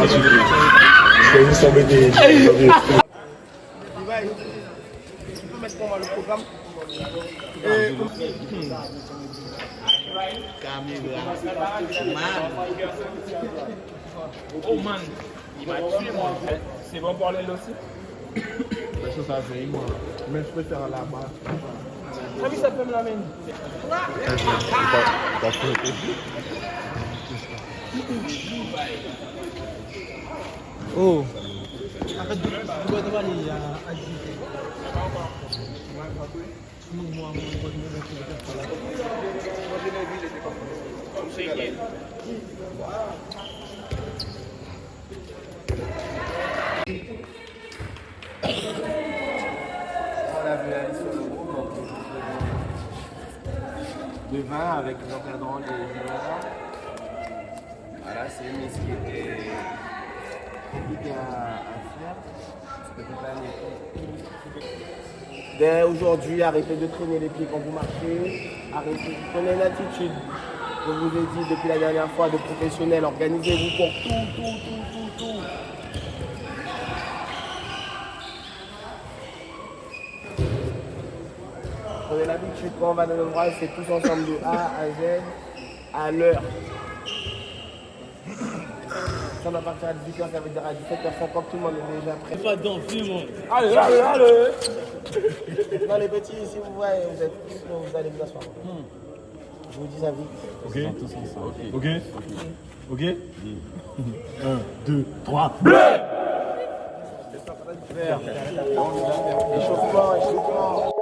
Je vais juste embêter. Levi, tu peux mettre pour moi le programme? Oh man, il m'a tué moi. C'est bon pour l'aile aussi? Ça fait moi. Mais je préfère là-bas. T'as vu ça peut me l'amener? Oh. De vin avec les encadrants des joueurs. Voilà, c'est une liste qui était compliquée à faire. Dès aujourd'hui, arrêtez de traîner les pieds quand vous marchez. Arrêtez, prenez une attitude. Je vous ai dit depuis la dernière fois de professionnels, organisez-vous pour tout. Prenez l'habitude, quand on va dans le bras, c'est tous ensemble de A à Z à l'heure. Ça va partir à 18h, ça veut dire à 17h50, tout le monde est déjà prêt. Pas d'envie, moi. Allez. Non, les petits, si vous voyez, vous allez vous asseoir. Je vous dis ça vite. Ok. 1, 2, 3. Échauffement.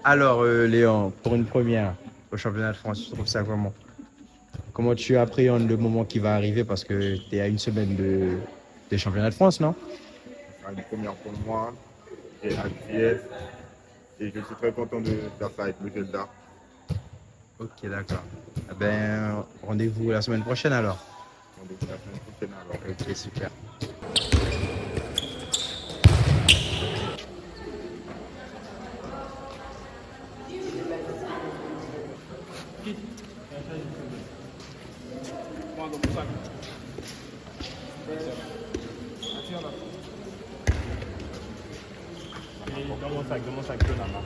Alors, Léon, pour une première au championnat de France, tu trouves ça comment? Comment tu appréhendes le moment qui va arriver parce que tu es à une semaine des championnats de France, non? C'est une première pour moi. J'ai hâte et je suis très content de faire ça avec le Gelda. Ok, d'accord. Eh ben, rendez-vous la semaine prochaine alors. Rendez-vous la semaine prochaine alors. Ok, super. Moi, dans mon sac. Dans mon sac, de la marque.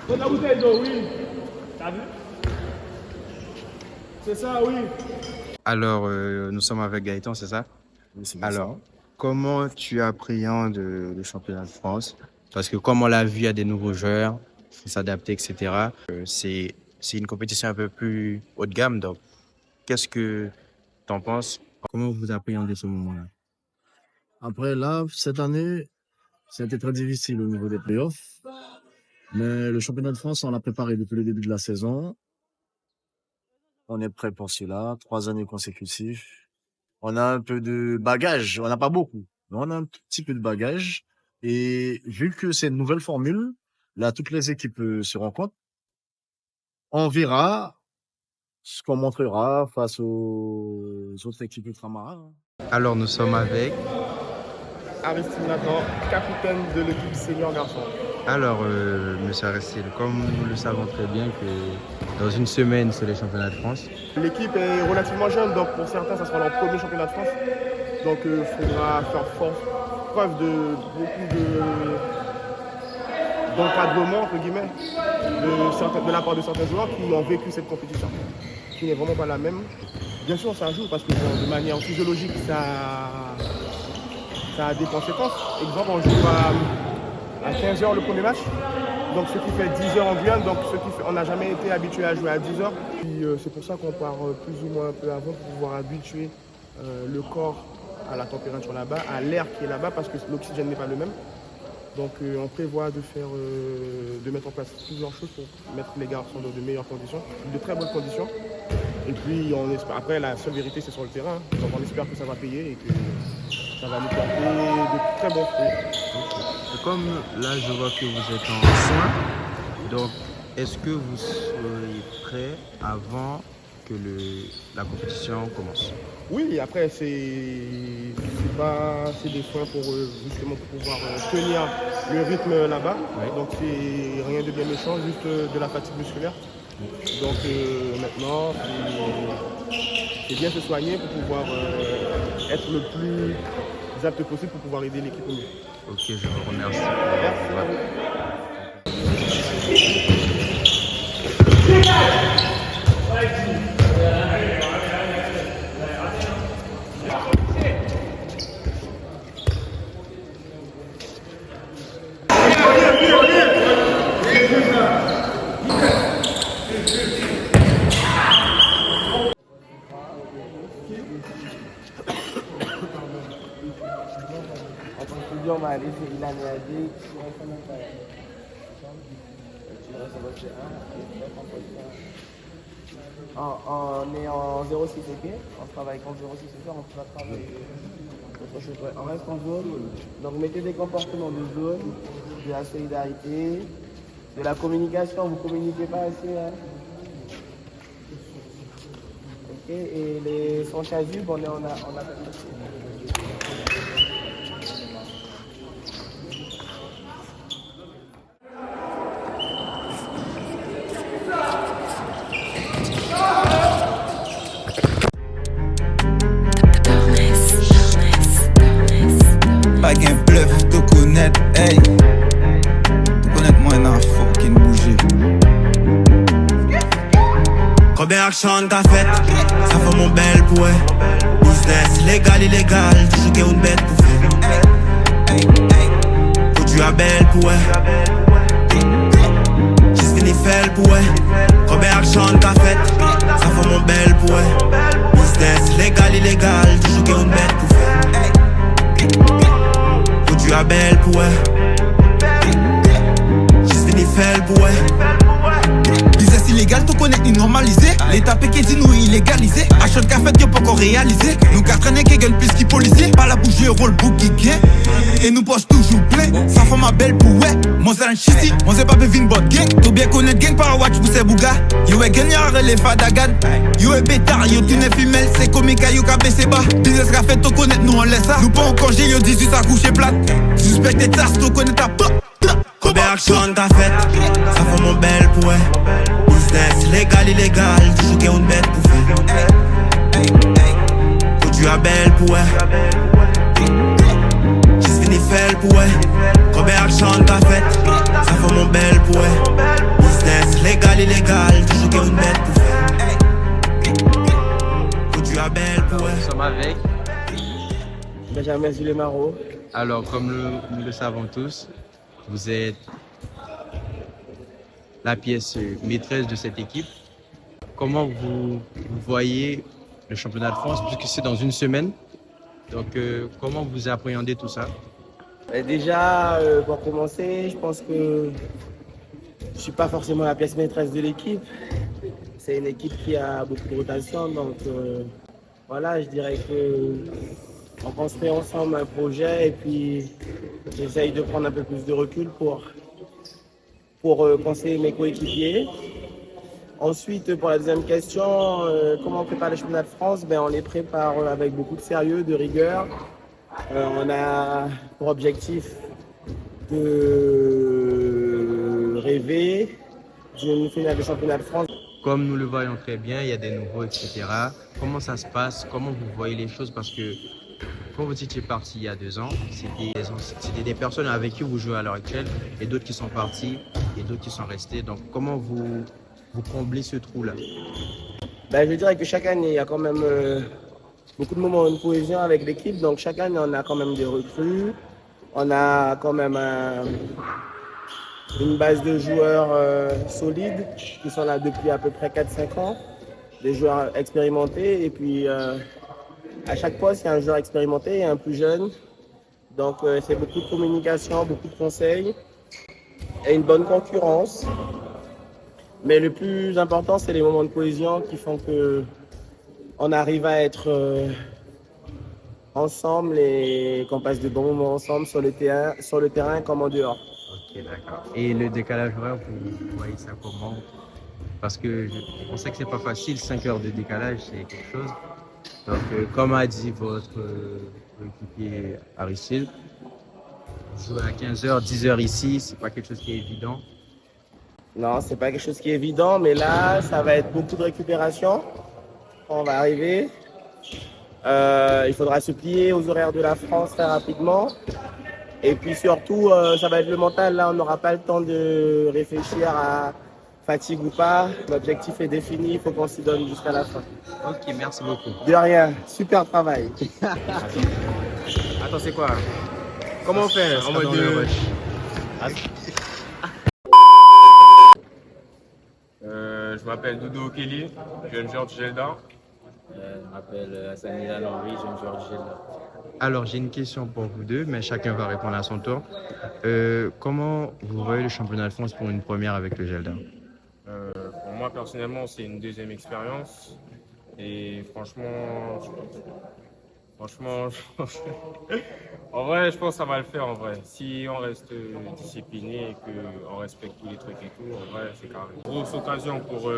Donne la bouteille d'eau, oui. T'as vu? C'est ça, oui. Alors, nous sommes avec Gaëtan, c'est ça? Oui, c'est Alors, comment tu appréhendes le championnat de France? Parce que comme on l'a vu, il y a des nouveaux joueurs, il faut s'adapter, etc. C'est une compétition un peu plus haut de gamme, donc qu'est-ce que tu en penses? Comment vous appréhendez ce moment-là? Après, là, cette année, c'était très difficile au niveau des playoffs. Mais le championnat de France, on l'a préparé depuis le début de la saison. On est prêt pour cela. 3 années consécutives. On a un peu de bagage. On n'a pas beaucoup, mais on a un petit peu de bagage. Et vu que c'est une nouvelle formule, là, toutes les équipes se rencontrent. On verra ce qu'on montrera face aux autres équipes ultramarines. Alors nous sommes avec. Aristide Nathan, capitaine de l'équipe senior garçon. Alors, monsieur Aristide, comme nous le savons très bien que dans une semaine, c'est les championnats de France. L'équipe est relativement jeune, donc pour certains, ça sera leur premier championnat de France. Donc il faudra faire preuve de d'encadrement, entre guillemets, de la part de certains joueurs qui ont vécu cette compétition, qui n'est vraiment pas la même. Bien sûr, ça joue parce que bon, de manière physiologique, ça a des conséquences. Exemple, on joue à 15h le premier match, donc ce qui fait 10h en Guyane, donc on n'a jamais été habitué à jouer à 10h. Puis c'est pour ça qu'on part plus ou moins un peu avant pour pouvoir habituer le corps à la température là-bas, à l'air qui est là-bas, parce que l'oxygène n'est pas le même. Donc on prévoit de mettre en place plusieurs choses pour mettre les garçons dans de meilleures conditions, de très bonnes conditions. Et puis on espère, après la seule vérité c'est sur le terrain, donc on espère que ça va payer et que ça va nous porter de très bons fruits. Comme là, je vois que vous êtes en soins, donc est-ce que vous serez prêt avant que la compétition commence? Oui, après c'est des soins pour justement pour pouvoir tenir le rythme là-bas. Oui. Donc c'est rien de bien méchant, juste de la fatigue musculaire. Donc maintenant, c'est bien se soigner pour pouvoir être le plus apte possible pour pouvoir aider l'équipe au mieux. Ok, je vous remercie. Merci à vous. On m'a laissé il a dit on est en 06 ok, on travaille en 06 ok, on va travailler autre chose. On reste en zone, donc mettez des comportements de zone, de la solidarité, de la communication, vous communiquez pas assez. Hein. Ok, et les son chasuble, on a Pas qu'un bluff, te connaître, hey. Te connaître moi n'a fucking bougé. Combien d'action t'as fait? Ça fait mon bel pour business, légal, illégal, toujours qu'il y a une bête pour faire. Produit à belle pour juste fini fait pour combien d'action t'as fait? Ça fait mon bel pour business, légal, illégal, toujours qu'il y a une bête pour faire. Tu as belle pour juste fini fait pour business illégal, tout connaît normalisé. L'état péqué dit nous illégalisé. Achète café, y'a pas encore réalisé. Nous qu'à traîner qui gueule plus qui policier. Pas la bouche, rôle book qui gagne. Et nous poche toujours plein. Ça fait ma belle pour ouais. Moi c'est un chisi, moi c'est pas bevin bot gang. Tout bien connaître gang par watch pour ces bougas. Yo est gagnant les fadagad. Yo est bétard, yo tu n'es femelle. C'est comique yo ka baissé bas. Business café, tout connaître nous on laisse ça. Nous pas en congé, yo 18 à coucher plate. Suspecté tas, tout connaît ta pop. Combien d'action t'as fait? Ça fait mon belle pour business, légal, illégal, toujours qu'il y a une bête pour faire. Produit à belle pour juste fini fait pour combien d'action t'as fait? Ça fait mon belle pour business, légal, illégal, toujours qu'il y a une bête pour faire. Produit à belle pour Nous sommes avec. Benjamin Zulemaro. Alors, comme nous le savons tous, vous êtes la pièce maîtresse de cette équipe. Comment vous voyez le championnat de France, puisque c'est dans une semaine? Donc, comment vous appréhendez tout ça? Déjà, pour commencer, je pense que je ne suis pas forcément la pièce maîtresse de l'équipe. C'est une équipe qui a beaucoup de rotation, donc voilà, je dirais que on construit ensemble un projet et puis j'essaye de prendre un peu plus de recul pour conseiller mes coéquipiers. Ensuite, pour la deuxième question, comment on prépare les championnats de France? On les prépare avec beaucoup de sérieux, de rigueur. On a pour objectif de rêver d'une finale de championnat de France. Comme nous le voyons très bien, il y a des nouveaux, etc. Comment ça se passe? Comment vous voyez les choses? Parce que quand vous étiez parti il y a 2 ans, c'était des personnes avec qui vous jouez à l'heure actuelle et d'autres qui sont partis et d'autres qui sont restés. Donc, comment vous comblez ce trou-là? Je dirais que chaque année, il y a quand même beaucoup de moments de cohésion avec l'équipe. Donc, chaque année, on a quand même des recrues. On a quand même une base de joueurs solides qui sont là depuis à peu près 4-5 ans. Des joueurs expérimentés. Et puis, à chaque poste, il y a un joueur expérimenté et un plus jeune. Donc, c'est beaucoup de communication, beaucoup de conseils et une bonne concurrence. Mais le plus important, c'est les moments de cohésion qui font qu'on arrive à être ensemble et qu'on passe de bons moments ensemble sur le terrain comme en dehors. Ok, d'accord. Et le décalage horaire, vous voyez ça comment? Parce que on sait que c'est pas facile, 5 heures de décalage, c'est quelque chose. Donc, comme a dit votre équipier Aristide, jouer à 15h, 10h ici, c'est pas quelque chose qui est évident. Non, c'est pas quelque chose qui est évident, mais là, ça va être beaucoup de récupération. On va arriver. Il faudra se plier aux horaires de la France très rapidement. Et puis surtout, ça va être le mental. Là, on n'aura pas le temps de réfléchir à fatigue ou pas. L'objectif est défini, il faut qu'on s'y donne jusqu'à la fin. Ok, merci beaucoup. De rien, super travail. Attends, c'est quoi? Comment on fait? En mode de... Je m'appelle Doudou Okeli, jeune joueur du Gelda. Je m'appelle Hassan Hilal Henry, jeune joueur du Gelda. Alors, j'ai une question pour vous deux, mais chacun va répondre à son tour. Comment vous voyez le championnat de France pour une première avec le Gelda? Pour moi, personnellement, c'est une deuxième expérience. Et franchement, en vrai, je pense que ça va le faire en vrai. Si on reste discipliné et qu'on respecte tous les trucs et tout, en vrai, c'est carré. Grosse occasion pour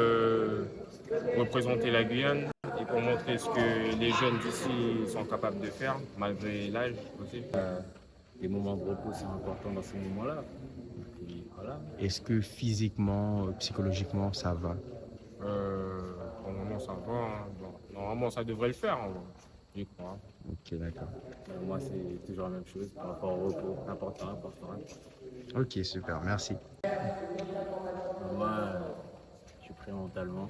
représenter la Guyane et pour montrer ce que les jeunes d'ici sont capables de faire, malgré l'âge aussi. Les moments de repos, c'est important dans ces moments-là. Et voilà. Est-ce que physiquement, psychologiquement, ça va? Pour le moment, ça va. Hein. Bon, normalement, ça devrait le faire. Hein. Je crois. Ok, d'accord. Pour moi, c'est toujours la même chose par rapport au repos. Important. Ok, super, merci. Moi, je suis prêt mentalement.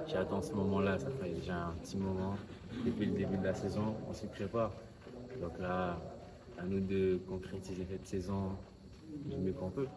J'attends ce moment-là, ça fait déjà un petit moment. Depuis le début de la saison, on s'y prépare. Donc là, à nous de concrétiser cette saison du mieux qu'on peut.